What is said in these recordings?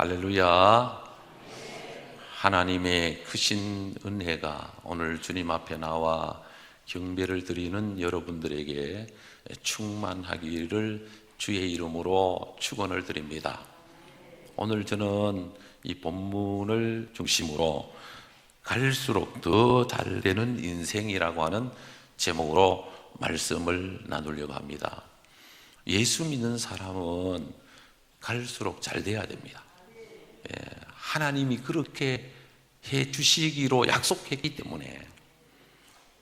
할렐루야. 하나님의 크신 은혜가 오늘 주님 앞에 나와 경배를 드리는 여러분들에게 충만하기를 주의 이름으로 축원을 드립니다. 오늘 저는 이 본문을 중심으로 갈수록 더 잘되는 인생이라고 하는 제목으로 말씀을 나누려고 합니다. 예수 믿는 사람은 갈수록 잘 돼야 됩니다. 하나님이 그렇게 해 주시기로 약속했기 때문에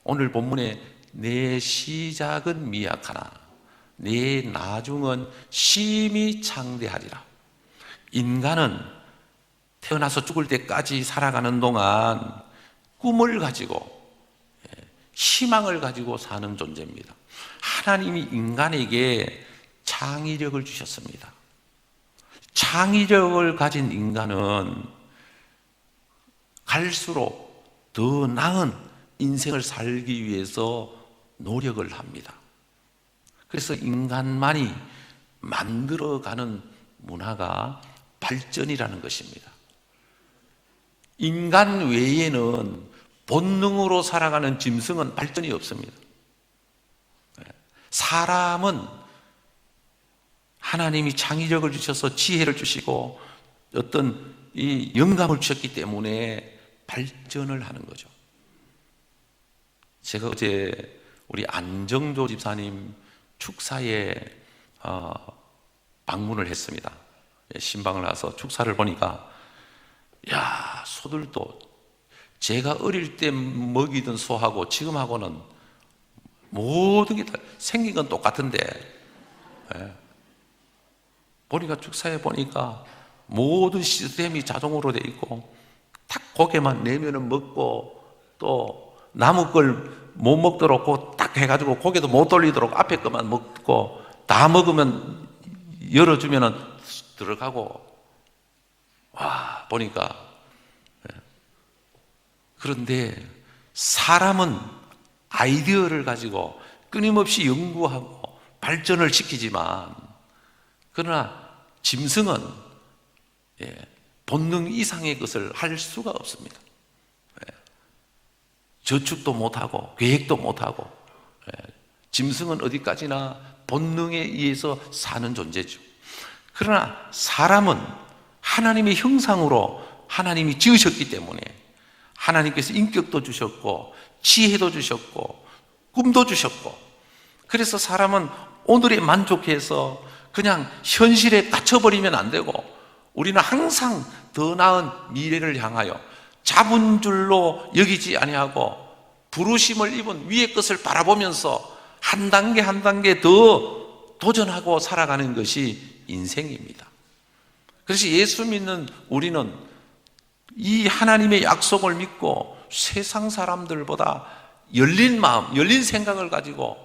오늘 본문에 내 시작은 미약하나 내 나중은 심히 창대하리라. 인간은 태어나서 죽을 때까지 살아가는 동안 꿈을 가지고 희망을 가지고 사는 존재입니다. 하나님이 인간에게 창의력을 주셨습니다. 창의력을 가진 인간은 갈수록 더 나은 인생을 살기 위해서 노력을 합니다. 그래서 인간만이 만들어가는 문화가 발전이라는 것입니다. 인간 외에는 본능으로 살아가는 짐승은 발전이 없습니다. 사람은 하나님이 창의력을 주셔서 지혜를 주시고 어떤 이 영감을 주셨기 때문에 발전을 하는 거죠. 제가 어제 우리 안정조 집사님 축사에 방문을 했습니다. 신방을 와서 축사를 보니까 소들도 제가 어릴 때 먹이던 소하고 지금하고는 모든 게 다 생긴 건 똑같은데 보니까 축사에 보니까 모든 시스템이 자동으로 돼 있고 딱 고개만 내면은 먹고 또 남의 걸 못 먹도록 딱 해가지고 고개도 못 돌리도록 앞에 것만 먹고 다 먹으면 열어주면은 들어가고 보니까 그런데 사람은 아이디어를 가지고 끊임없이 연구하고 발전을 시키지만 그러나 짐승은 본능 이상의 것을 할 수가 없습니다. 저축도 못하고 계획도 못하고 짐승은 어디까지나 본능에 의해서 사는 존재죠. 그러나 사람은 하나님의 형상으로 하나님이 지으셨기 때문에 하나님께서 인격도 주셨고 지혜도 주셨고 꿈도 주셨고 그래서 사람은 오늘에 만족해서 그냥 현실에 갇혀버리면 안 되고 우리는 항상 더 나은 미래를 향하여 잡은 줄로 여기지 아니하고 부르심을 입은 위의 것을 바라보면서 한 단계 한 단계 더 도전하고 살아가는 것이 인생입니다. 그래서 예수 믿는 우리는 이 하나님의 약속을 믿고 세상 사람들보다 열린 마음, 열린 생각을 가지고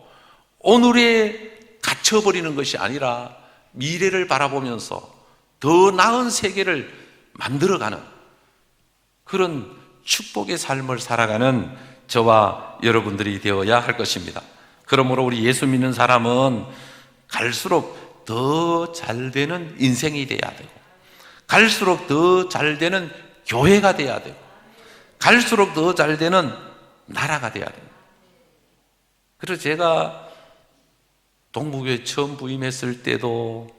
오늘에 갇혀버리는 것이 아니라 미래를 바라보면서 더 나은 세계를 만들어가는 그런 축복의 삶을 살아가는 저와 여러분들이 되어야 할 것입니다. 그러므로 우리 예수 믿는 사람은 갈수록 더 잘되는 인생이 돼야 되고 갈수록 더 잘되는 교회가 돼야 되고 갈수록 더 잘되는 나라가 돼야 됩니다. 그래서 제가 동부교회 처음 부임했을 때도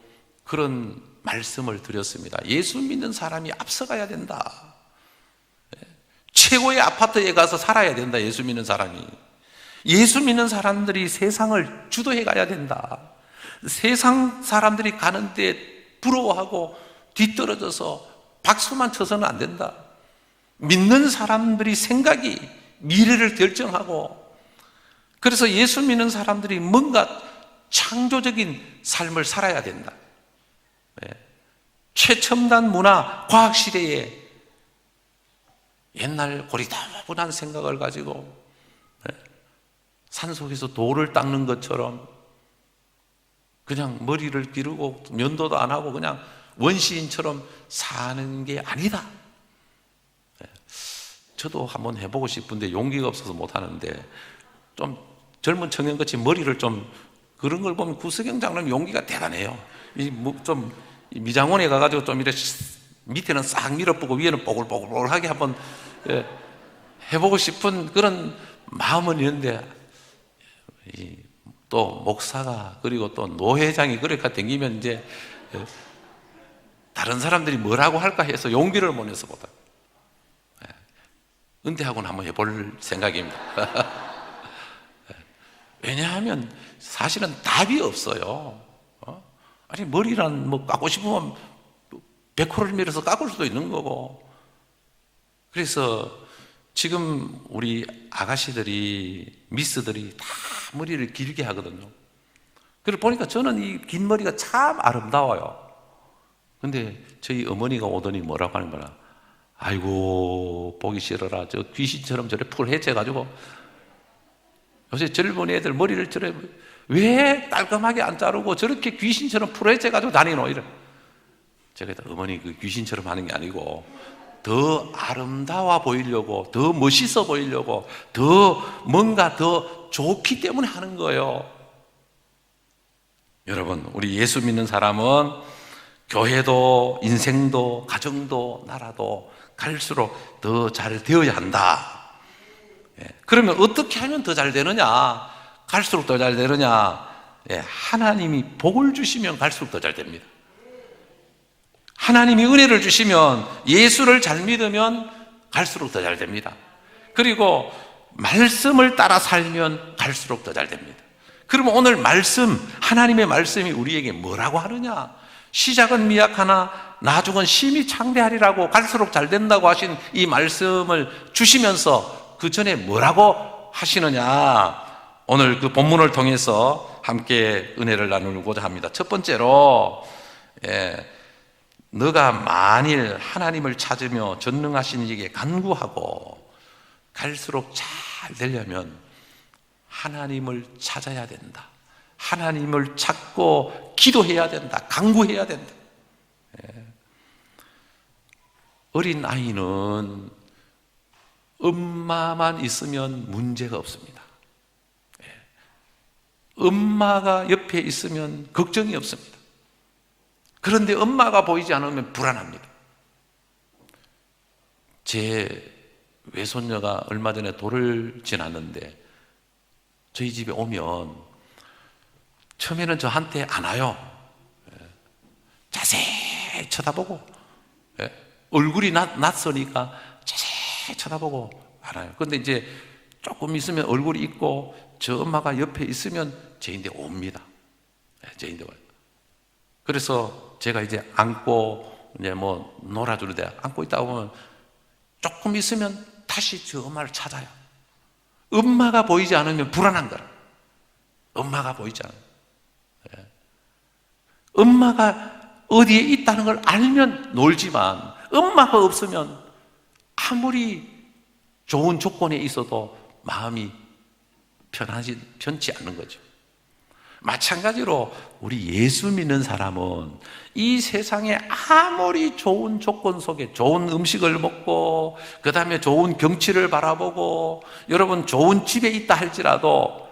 그런 말씀을 드렸습니다. 예수 믿는 사람이 앞서가야 된다. 최고의 아파트에 가서 살아야 된다. 예수 믿는 사람이. 예수 믿는 사람들이 세상을 주도해 가야 된다. 세상 사람들이 가는데 부러워하고 뒤떨어져서 박수만 쳐서는 안 된다. 믿는 사람들이 생각이 미래를 결정하고 그래서 예수 믿는 사람들이 뭔가 창조적인 삶을 살아야 된다. 최첨단 문화, 과학 시대에 옛날 고리타분한 생각을 가지고 산속에서 돌을 닦는 것처럼 그냥 머리를 기르고 면도도 안 하고 그냥 원시인처럼 사는 게 아니다. 저도 한번 해보고 싶은데 용기가 없어서 못하는데 좀 젊은 청년같이 머리를 좀 그런 걸 보면 구석영 장로님 용기가 대단해요. 좀 미장원에 가가지고 좀 이렇게 밑에는 싹 밀어보고 위에는 뽀글뽀글뽀글하게 한번 해보고 싶은 그런 마음은 있는데, 또 목사가 그리고 또 노회장이 그렇게 댕기면 이제 다른 사람들이 뭐라고 할까 해서 용기를 못 내서 보다. 은퇴하고는 한번 해볼 생각입니다. 왜냐하면 사실은 답이 없어요. 아니, 머리란 뭐 깎고 싶으면 100호를 밀어서 깎을 수도 있는 거고. 그래서 지금 우리 아가씨들이, 미스들이 다 머리를 길게 하거든요. 그걸 보니까 저는 이 긴 머리가 참 아름다워요. 근데 저희 어머니가 오더니 뭐라고 하는 거라, 아이고 보기 싫어라, 저 귀신처럼 저래 풀해져가지고 요새 젊은 애들 머리를 저래 왜 깔끔하게 안 자르고 저렇게 귀신처럼 풀해져가지고 다니노, 이래. 제가 어머니 그 귀신처럼 하는 게 아니고 더 아름다워 보이려고, 더 멋있어 보이려고, 더 뭔가 더 좋기 때문에 하는 거예요. 여러분, 우리 예수 믿는 사람은 교회도 인생도 가정도 나라도 갈수록 더 잘 되어야 한다. 그러면 어떻게 하면 더 잘 되느냐? 갈수록 더 잘 되느냐? 하나님이 복을 주시면 갈수록 더 잘 됩니다. 하나님이 은혜를 주시면, 예수를 잘 믿으면 갈수록 더 잘 됩니다. 그리고 말씀을 따라 살면 갈수록 더 잘 됩니다. 그러면 오늘 말씀, 하나님의 말씀이 우리에게 뭐라고 하느냐? 시작은 미약하나 나중은 심히 창대하리라고, 갈수록 잘 된다고 하신 이 말씀을 주시면서 그 전에 뭐라고 하시느냐? 오늘 그 본문을 통해서 함께 은혜를 나누고자 합니다. 첫 번째로, 너가 만일 하나님을 찾으며 전능하신 이에게 간구하고 갈수록 잘 되려면 하나님을 찾아야 된다. 하나님을 찾고 기도해야 된다. 간구해야 된다. 어린 아이는 엄마만 있으면 문제가 없습니다. 엄마가 옆에 있으면 걱정이 없습니다. 그런데 엄마가 보이지 않으면 불안합니다. 제 외손녀가 얼마 전에 돌을 지났는데 저희 집에 오면 처음에는 저한테 안 와요. 자세히 쳐다보고, 얼굴이 낯서니까 자세히 쳐다보고 안 와요. 그런데 이제 조금 있으면 얼굴이 있고 저 엄마가 옆에 있으면 저인데 옵니다. 저인데 와요. 그래서 제가 이제 안고 이제 뭐 놀아주는데, 안고 있다 보면 조금 있으면 다시 저 엄마를 찾아요. 엄마가 보이지 않으면 불안한 거라. 엄마가 보이지 않아요. 엄마가 어디에 있다는 걸 알면 놀지만, 엄마가 없으면 아무리 좋은 조건에 있어도 마음이 편치 않는 거죠. 마찬가지로 우리 예수 믿는 사람은 이 세상에 아무리 좋은 조건 속에 좋은 음식을 먹고, 그 다음에 좋은 경치를 바라보고, 여러분 좋은 집에 있다 할지라도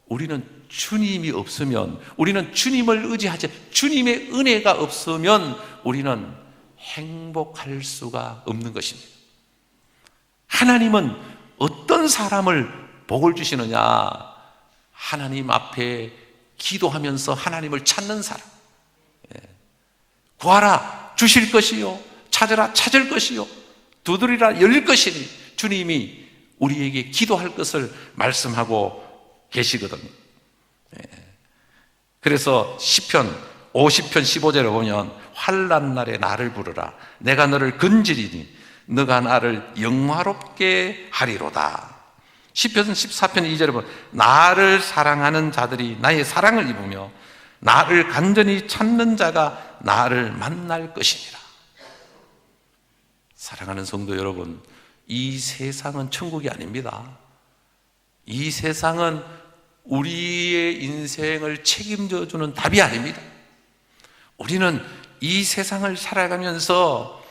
우리는 주님이 없으면, 우리는 주님을 의지하지, 주님의 은혜가 없으면 우리는 행복할 수가 없는 것입니다. 하나님은 어떤 사람을 복을 주시느냐? 하나님 앞에 기도하면서 하나님을 찾는 사람. 구하라 주실 것이요, 찾으라 찾을 것이요, 두드리라 열릴 것이니 주님이 우리에게 기도할 것을 말씀하고 계시거든요. 그래서 시편 50편 15절에 보면 환난 날에 나를 부르라, 내가 너를 건지리니 너가 나를 영화롭게 하리로다. 시편 14편 2절에 보면 나를 사랑하는 자들이 나의 사랑을 입으며 나를 간절히 찾는 자가 나를 만날 것이니라. 사랑하는 성도 여러분, 이 세상은 천국이 아닙니다. 이 세상은 우리의 인생을 책임져 주는 답이 아닙니다. 우리는 이 세상을 살아가면서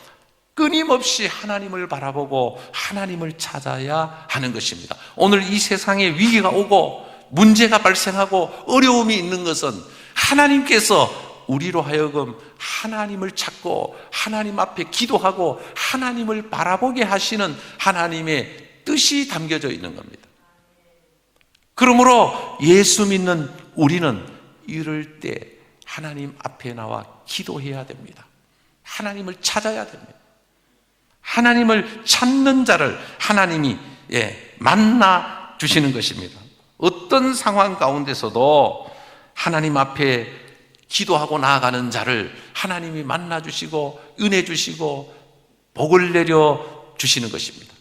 끊임없이 하나님을 바라보고 하나님을 찾아야 하는 것입니다. 오늘 이 세상에 위기가 오고 문제가 발생하고 어려움이 있는 것은 하나님께서 우리로 하여금 하나님을 찾고 하나님 앞에 기도하고 하나님을 바라보게 하시는 하나님의 뜻이 담겨져 있는 겁니다. 그러므로 예수 믿는 우리는 이럴 때 하나님 앞에 나와 기도해야 됩니다. 하나님을 찾아야 됩니다. 하나님을 찾는 자를 하나님이 만나 주시는 것입니다. 어떤 상황 가운데서도 하나님 앞에 기도하고 나아가는 자를 하나님이 만나 주시고 은혜 주시고 복을 내려 주시는 것입니다.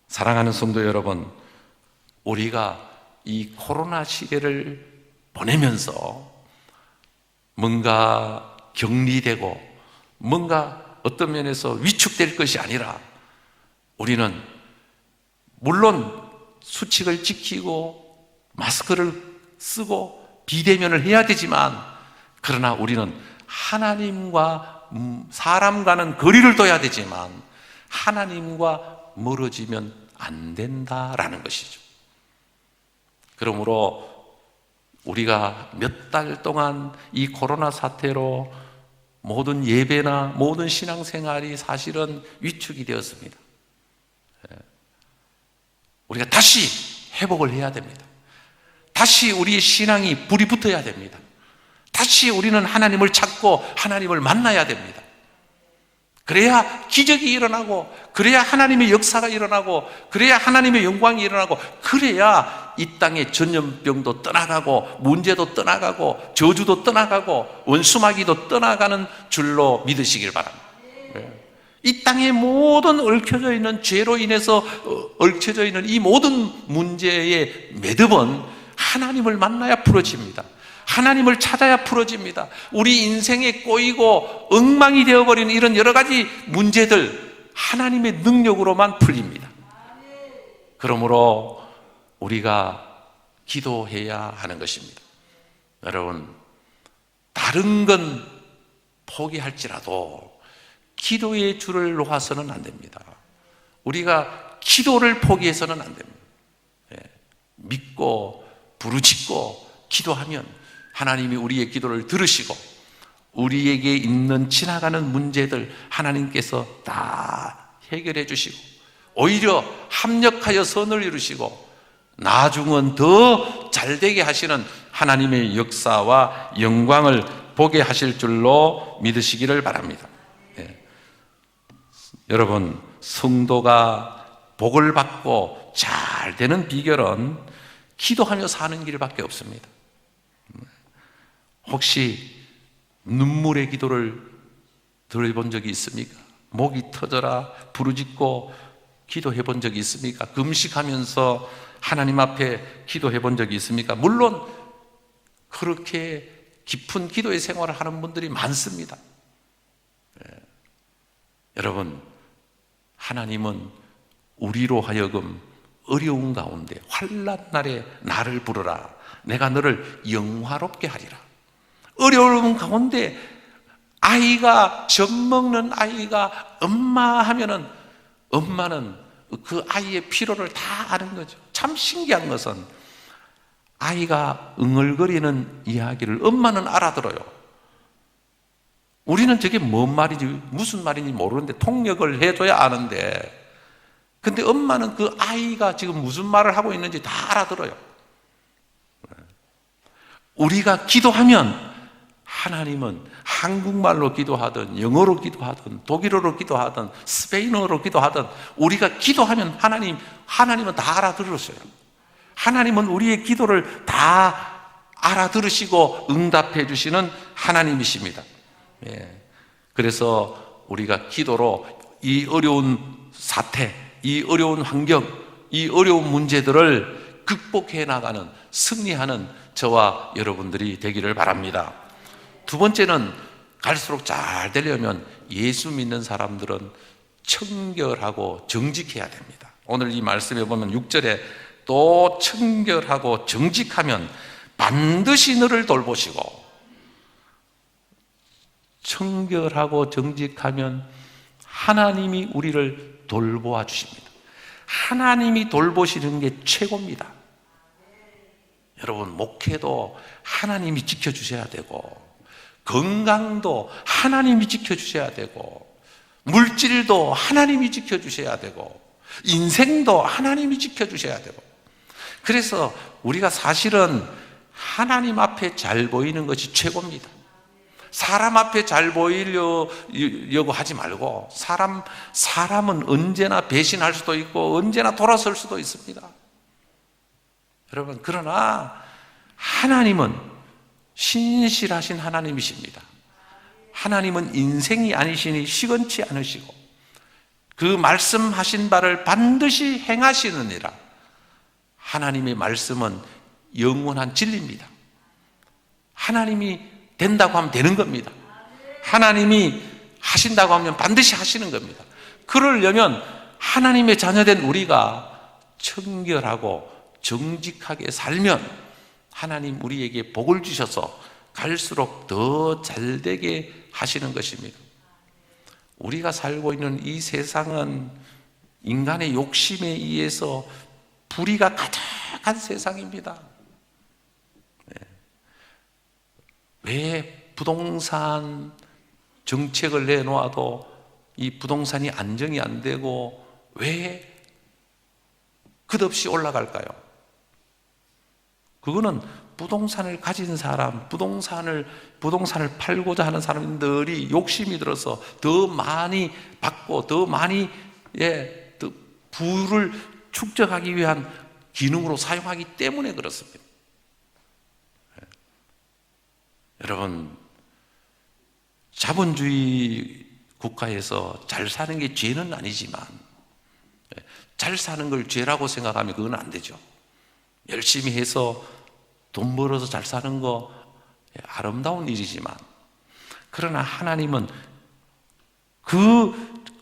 사랑하는 성도 여러분, 우리가 이 코로나 시대를 보내면서 뭔가 격리되고 뭔가 어떤 면에서 위축될 것이 아니라 우리는 물론 수칙을 지키고 마스크를 쓰고 비대면을 해야 되지만 그러나 우리는 하나님과 사람과는 거리를 둬야 되지만 하나님과 멀어지면 안 된다라는 것이죠. 그러므로 우리가 몇 달 동안 이 코로나 사태로 모든 예배나 모든 신앙생활이 사실은 위축이 되었습니다. 우리가 다시 회복을 해야 됩니다. 다시 우리의 신앙이 불이 붙어야 됩니다. 다시 우리는 하나님을 찾고 하나님을 만나야 됩니다. 그래야 기적이 일어나고, 그래야 하나님의 역사가 일어나고, 그래야 하나님의 영광이 일어나고, 그래야 이 땅의 전염병도 떠나가고, 문제도 떠나가고, 저주도 떠나가고, 원수마귀도 떠나가는 줄로 믿으시길 바랍니다. 이 땅에 모든 얽혀져 있는 죄로 인해서 얽혀져 있는 이 모든 문제의 매듭은 하나님을 만나야 풀어집니다. 하나님을 찾아야 풀어집니다. 우리 인생에 꼬이고 엉망이 되어버린 이런 여러 가지 문제들 하나님의 능력으로만 풀립니다. 그러므로 우리가 기도해야 하는 것입니다. 여러분, 다른 건 포기할지라도 기도의 줄을 놓아서는 안 됩니다. 우리가 기도를 포기해서는 안 됩니다. 믿고 부르짖고 기도하면 하나님이 우리의 기도를 들으시고 우리에게 있는 지나가는 문제들 하나님께서 다 해결해 주시고 오히려 합력하여 선을 이루시고 나중은 더 잘되게 하시는 하나님의 역사와 영광을 보게 하실 줄로 믿으시기를 바랍니다. 여러분, 성도가 복을 받고 잘 되는 비결은 기도하며 사는 길밖에 없습니다. 혹시 눈물의 기도를 들어본 적이 있습니까? 목이 터져라 부르짖고 기도해 본 적이 있습니까? 금식하면서 하나님 앞에 기도해 본 적이 있습니까? 물론 그렇게 깊은 기도의 생활을 하는 분들이 많습니다. 여러분, 하나님은 우리로 하여금 어려운 가운데 환난 날에 나를 부르라. 내가 너를 영화롭게 하리라. 어려운 가운데 아이가 젖 먹는 아이가 엄마 하면은 엄마는 그 아이의 필요를 다 아는 거죠. 참 신기한 것은 아이가 응얼거리는 이야기를 엄마는 알아들어요. 우리는 저게 뭔 말인지 무슨 말인지 모르는데 통역을 해줘야 아는데 근데 엄마는 그 아이가 지금 무슨 말을 하고 있는지 다 알아들어요. 우리가 기도하면 하나님은 한국말로 기도하든 영어로 기도하든 독일어로 기도하든 스페인어로 기도하든 우리가 기도하면 하나님은 다 알아들으셔요. 하나님은 우리의 기도를 다 알아들으시고 응답해 주시는 하나님이십니다. 그래서 우리가 기도로 이 어려운 사태, 이 어려운 환경, 이 어려운 문제들을 극복해 나가는, 승리하는 저와 여러분들이 되기를 바랍니다. 두 번째는 갈수록 잘 되려면 예수 믿는 사람들은 청결하고 정직해야 됩니다. 오늘 이 말씀에 보면 6절에 또 청결하고 정직하면 반드시 너를 돌보시고, 청결하고 정직하면 하나님이 우리를 돌보아 주십니다. 하나님이 돌보시는 게 최고입니다. 여러분, 목회도 하나님이 지켜주셔야 되고, 건강도 하나님이 지켜주셔야 되고, 물질도 하나님이 지켜주셔야 되고, 인생도 하나님이 지켜주셔야 되고. 그래서 우리가 사실은 하나님 앞에 잘 보이는 것이 최고입니다. 사람 앞에 잘 보이려고 하지 말고, 사람은 언제나 배신할 수도 있고 언제나 돌아설 수도 있습니다. 여러분, 그러나 하나님은 신실하신 하나님이십니다. 하나님은 인생이 아니시니 시건치 않으시고 그 말씀하신 바를 반드시 행하시느니라. 하나님의 말씀은 영원한 진리입니다. 하나님이 된다고 하면 되는 겁니다. 하나님이 하신다고 하면 반드시 하시는 겁니다. 그러려면 하나님의 자녀된 우리가 청결하고 정직하게 살면 하나님 우리에게 복을 주셔서 갈수록 더 잘되게 하시는 것입니다. 우리가 살고 있는 이 세상은 인간의 욕심에 의해서 불의가 가득한 세상입니다. 왜 부동산 정책을 내놓아도 이 부동산이 안정이 안 되고 왜 끝없이 올라갈까요? 그거는 부동산을 가진 사람, 부동산을 팔고자 하는 사람들이 욕심이 들어서 더 많이 받고 더 많이 더 부를 축적하기 위한 기능으로 사용하기 때문에 그렇습니다. 여러분, 자본주의 국가에서 잘 사는 게 죄는 아니지만 잘 사는 걸 죄라고 생각하면 그건 안 되죠. 열심히 해서 돈 벌어서 잘 사는 거 아름다운 일이지만, 그러나 하나님은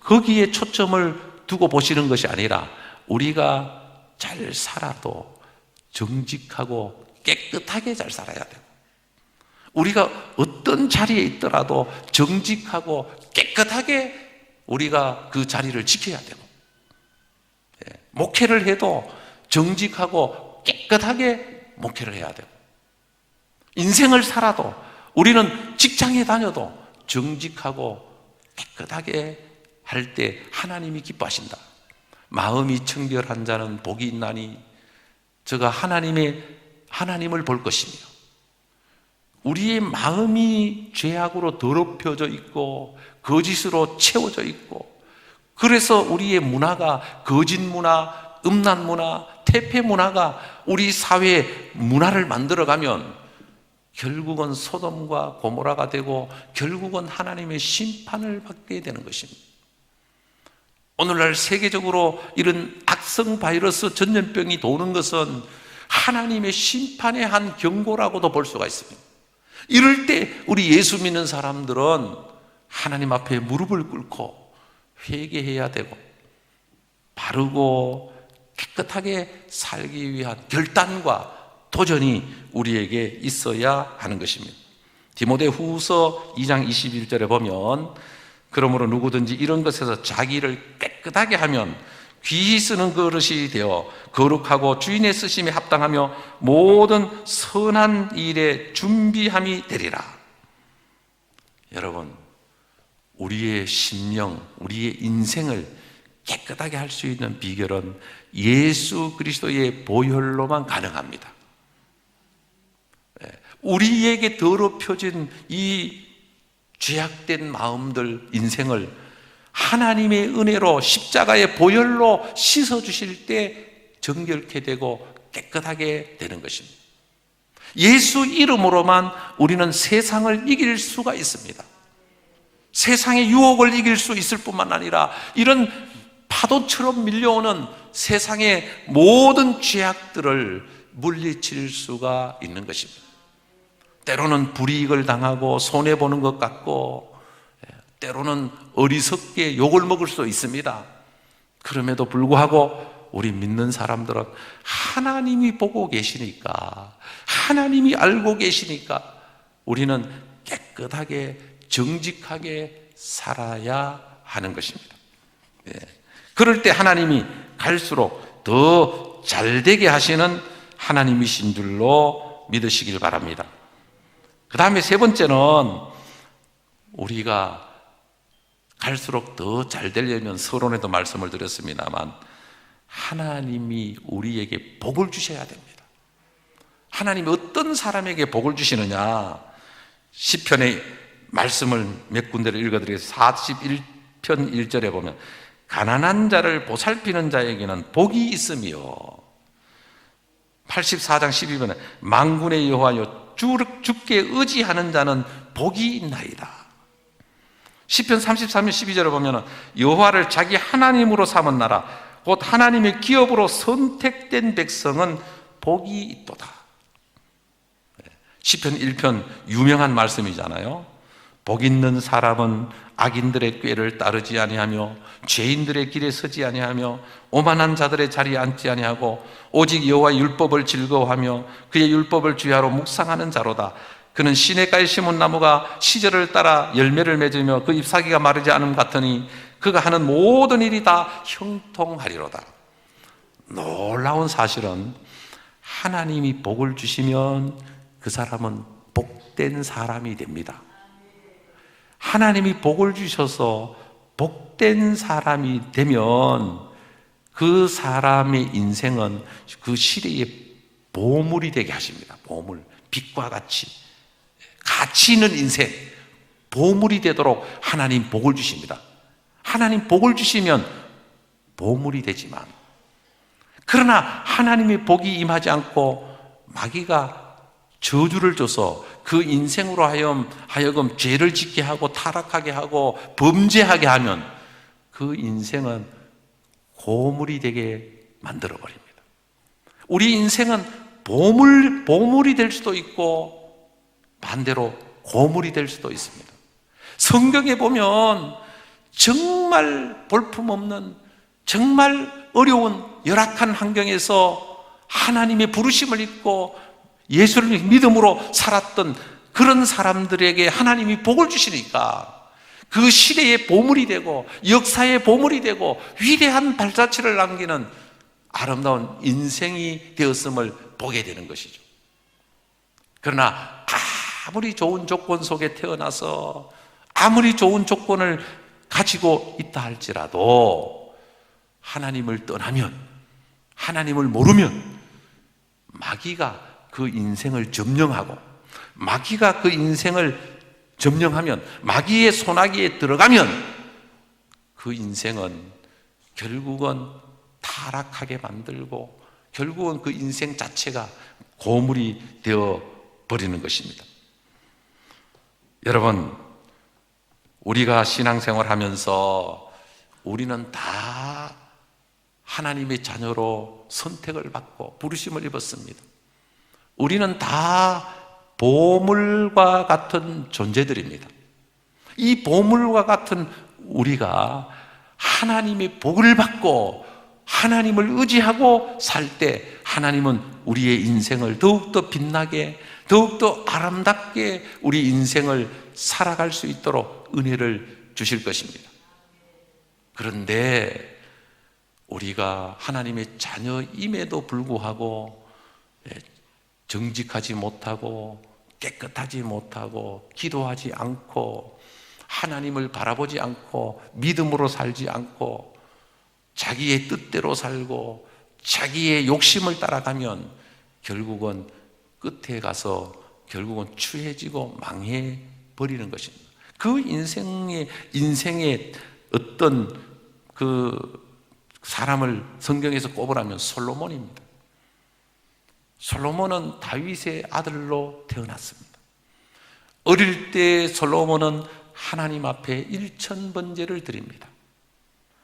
거기에 초점을 두고 보시는 것이 아니라 우리가 잘 살아도 정직하고 깨끗하게 잘 살아야 되고, 우리가 어떤 자리에 있더라도 정직하고 깨끗하게 우리가 그 자리를 지켜야 되고, 목회를 해도 정직하고 깨끗하게 목회를 해야 되고, 인생을 살아도 우리는 직장에 다녀도 정직하고 깨끗하게 할 때 하나님이 기뻐하신다. 마음이 청결한 자는 복이 있나니 저가 하나님을 볼 것이며, 우리의 마음이 죄악으로 더럽혀져 있고 거짓으로 채워져 있고, 그래서 우리의 문화가 거짓 문화, 음란 문화, 퇴폐 문화가 우리 사회의 문화를 만들어가면 결국은 소돔과 고모라가 되고 결국은 하나님의 심판을 받게 되는 것입니다. 오늘날 세계적으로 이런 악성 바이러스 전염병이 도는 것은 하나님의 심판의 한 경고라고도 볼 수가 있습니다. 이럴 때 우리 예수 믿는 사람들은 하나님 앞에 무릎을 꿇고 회개해야 되고 바르고 깨끗하게 살기 위한 결단과 도전이 우리에게 있어야 하는 것입니다. 디모데후서 2장 21절에 보면, 그러므로 누구든지 이런 것에서 자기를 깨끗하게 하면 귀히 쓰는 그릇이 되어 거룩하고 주인의 쓰심에 합당하며 모든 선한 일에 준비함이 되리라. 여러분, 우리의 심령, 우리의 인생을 깨끗하게 할 수 있는 비결은 예수 그리스도의 보혈로만 가능합니다. 우리에게 더럽혀진 이 죄악된 마음들, 인생을 하나님의 은혜로 십자가의 보혈로 씻어주실 때 정결케 되고 깨끗하게 되는 것입니다. 예수 이름으로만 우리는 세상을 이길 수가 있습니다. 세상의 유혹을 이길 수 있을 뿐만 아니라 이런 파도처럼 밀려오는 세상의 모든 죄악들을 물리칠 수가 있는 것입니다. 때로는 불이익을 당하고 손해보는 것 같고, 때로는 어리석게 욕을 먹을 수도 있습니다. 그럼에도 불구하고 우리 믿는 사람들은 하나님이 보고 계시니까, 하나님이 알고 계시니까 우리는 깨끗하게 정직하게 살아야 하는 것입니다. 그럴 때 하나님이 갈수록 더 잘되게 하시는 하나님이신 줄로 믿으시길 바랍니다. 그 다음에 세 번째는 우리가 갈수록 더 잘 되려면 서론에도 말씀을 드렸습니다만 하나님이 우리에게 복을 주셔야 됩니다. 하나님이 어떤 사람에게 복을 주시느냐, 시편의 말씀을 몇 군데를 읽어드리겠습니다. 41편 1절에 보면 가난한 자를 보살피는 자에게는 복이 있으며, 84장 12번에 만군의 여호와여 주께 의지하는 자는 복이 있나이다. 시편 33편 12절에 보면 여호와를 자기 하나님으로 삼은 나라 곧 하나님의 기업으로 선택된 백성은 복이 있도다. 시편 1편 유명한 말씀이잖아요. 복 있는 사람은 악인들의 꾀를 따르지 아니하며 죄인들의 길에 서지 아니하며 오만한 자들의 자리에 앉지 아니하고 오직 여호와의 율법을 즐거워하며 그의 율법을 주야로 묵상하는 자로다. 그는 시냇가에 심은 나무가 시절을 따라 열매를 맺으며 그 잎사귀가 마르지 않음 같으니 그가 하는 모든 일이 다 형통하리로다. 놀라운 사실은 하나님이 복을 주시면 그 사람은 복된 사람이 됩니다. 하나님이 복을 주셔서 복된 사람이 되면 그 사람의 인생은 그 시대의 보물이 되게 하십니다. 보물, 빛과 같이 가치 있는 인생, 보물이 되도록 하나님 복을 주십니다. 하나님 복을 주시면 보물이 되지만, 그러나 하나님의 복이 임하지 않고 마귀가 저주를 줘서 그 인생으로 하여금 죄를 짓게 하고 타락하게 하고 범죄하게 하면 그 인생은 고물이 되게 만들어버립니다. 우리 인생은 보물이 될 수도 있고 반대로 고물이 될 수도 있습니다. 성경에 보면 정말 볼품없는, 정말 어려운 열악한 환경에서 하나님의 부르심을 입고 예수를 믿음으로 살았던 그런 사람들에게 하나님이 복을 주시니까 그 시대의 보물이 되고 역사의 보물이 되고 위대한 발자취를 남기는 아름다운 인생이 되었음을 보게 되는 것이죠. 그러나 아무리 좋은 조건 속에 태어나서 아무리 좋은 조건을 가지고 있다 할지라도 하나님을 떠나면, 하나님을 모르면 마귀가 그 인생을 점령하고, 마귀가 그 인생을 점령하면, 마귀의 소나기에 들어가면 그 인생은 결국은 타락하게 만들고 결국은 그 인생 자체가 고물이 되어 버리는 것입니다. 여러분, 우리가 신앙생활 하면서 우리는 다 하나님의 자녀로 선택을 받고 부르심을 입었습니다. 우리는 다 보물과 같은 존재들입니다. 이 보물과 같은 우리가 하나님의 복을 받고 하나님을 의지하고 살 때 하나님은 우리의 인생을 더욱더 빛나게, 더욱더 아름답게 우리 인생을 살아갈 수 있도록 은혜를 주실 것입니다. 그런데 우리가 하나님의 자녀임에도 불구하고 정직하지 못하고 깨끗하지 못하고 기도하지 않고 하나님을 바라보지 않고 믿음으로 살지 않고 자기의 뜻대로 살고 자기의 욕심을 따라가면 결국은 끝에 가서 결국은 추해지고 망해버리는 것입니다. 그 인생의 어떤 그 사람을 성경에서 꼽으라면 솔로몬입니다. 솔로몬은 다윗의 아들로 태어났습니다. 어릴 때 솔로몬은 하나님 앞에 1000번제를 드립니다.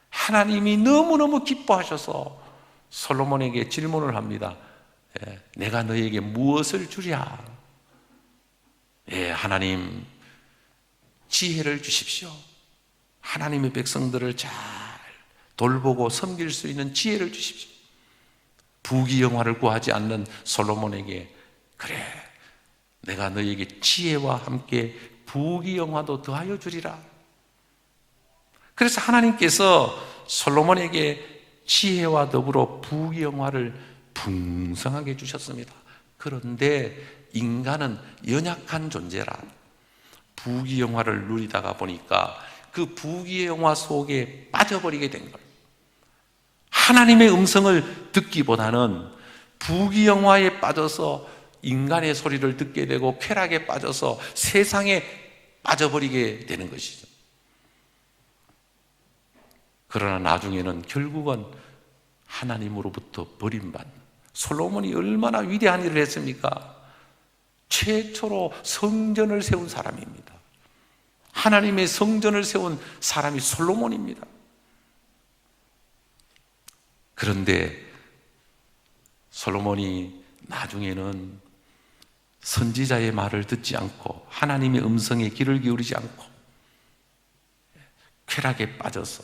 하나님이 너무너무 기뻐하셔서 솔로몬에게 질문을 합니다. 내가 너에게 무엇을 주랴? 하나님, 지혜를 주십시오. 하나님의 백성들을 잘 돌보고 섬길 수 있는 지혜를 주십시오. 부귀영화를 구하지 않는 솔로몬에게, 그래, 내가 너에게 지혜와 함께 부귀영화도 더하여 주리라. 그래서 하나님께서 솔로몬에게 지혜와 더불어 부귀영화를 풍성하게 주셨습니다. 그런데 인간은 연약한 존재라 부귀영화를 누리다가 보니까 그 부귀영화 속에 빠져버리게 된 거예요. 하나님의 음성을 듣기보다는 부귀영화에 빠져서 인간의 소리를 듣게 되고 쾌락에 빠져서 세상에 빠져버리게 되는 것이죠. 그러나 나중에는 결국은 하나님으로부터 버림받는, 솔로몬이 얼마나 위대한 일을 했습니까? 최초로 성전을 세운 사람입니다. 하나님의 성전을 세운 사람이 솔로몬입니다. 그런데 솔로몬이 나중에는 선지자의 말을 듣지 않고 하나님의 음성에 귀를 기울이지 않고 쾌락에 빠져서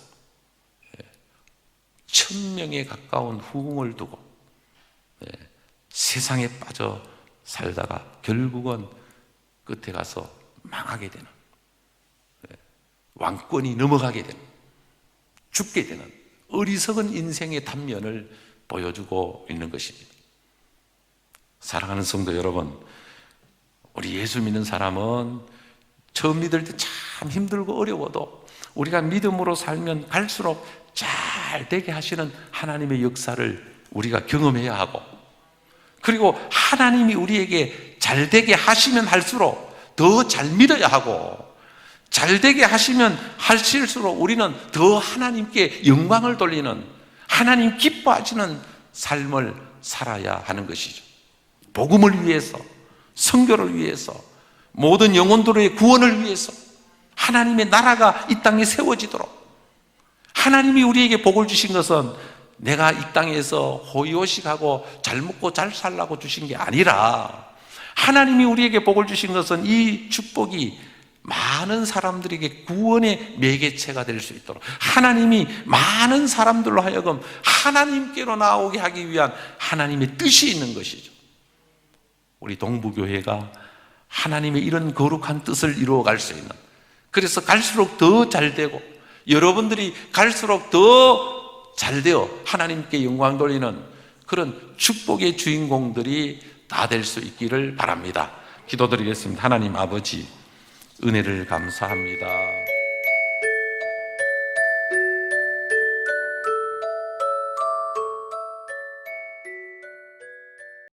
1000명에 가까운 후궁을 두고 세상에 빠져 살다가 결국은 끝에 가서 망하게 되는, 왕권이 넘어가게 되는, 죽게 되는 어리석은 인생의 단면을 보여주고 있는 것입니다. 사랑하는 성도 여러분, 우리 예수 믿는 사람은 처음 믿을 때 참 힘들고 어려워도 우리가 믿음으로 살면 갈수록 잘 되게 하시는 하나님의 역사를 우리가 경험해야 하고, 그리고 하나님이 우리에게 잘 되게 하시면 할수록 더 잘 믿어야 하고, 잘 되게 하시면 하실수록 우리는 더 하나님께 영광을 돌리는, 하나님 기뻐하시는 삶을 살아야 하는 것이죠. 복음을 위해서, 선교를 위해서, 모든 영혼들의 구원을 위해서, 하나님의 나라가 이 땅에 세워지도록, 하나님이 우리에게 복을 주신 것은 내가 이 땅에서 호의호식하고 잘 먹고 잘 살라고 주신 게 아니라, 하나님이 우리에게 복을 주신 것은 이 축복이 많은 사람들에게 구원의 매개체가 될 수 있도록, 하나님이 많은 사람들로 하여금 하나님께로 나오게 하기 위한 하나님의 뜻이 있는 것이죠. 우리 동부교회가 하나님의 이런 거룩한 뜻을 이루어갈 수 있는, 그래서 갈수록 더 잘되고 여러분들이 갈수록 더 잘되어 하나님께 영광 돌리는 그런 축복의 주인공들이 다 될 수 있기를 바랍니다. 기도드리겠습니다. 하나님 아버지, 은혜를 감사합니다.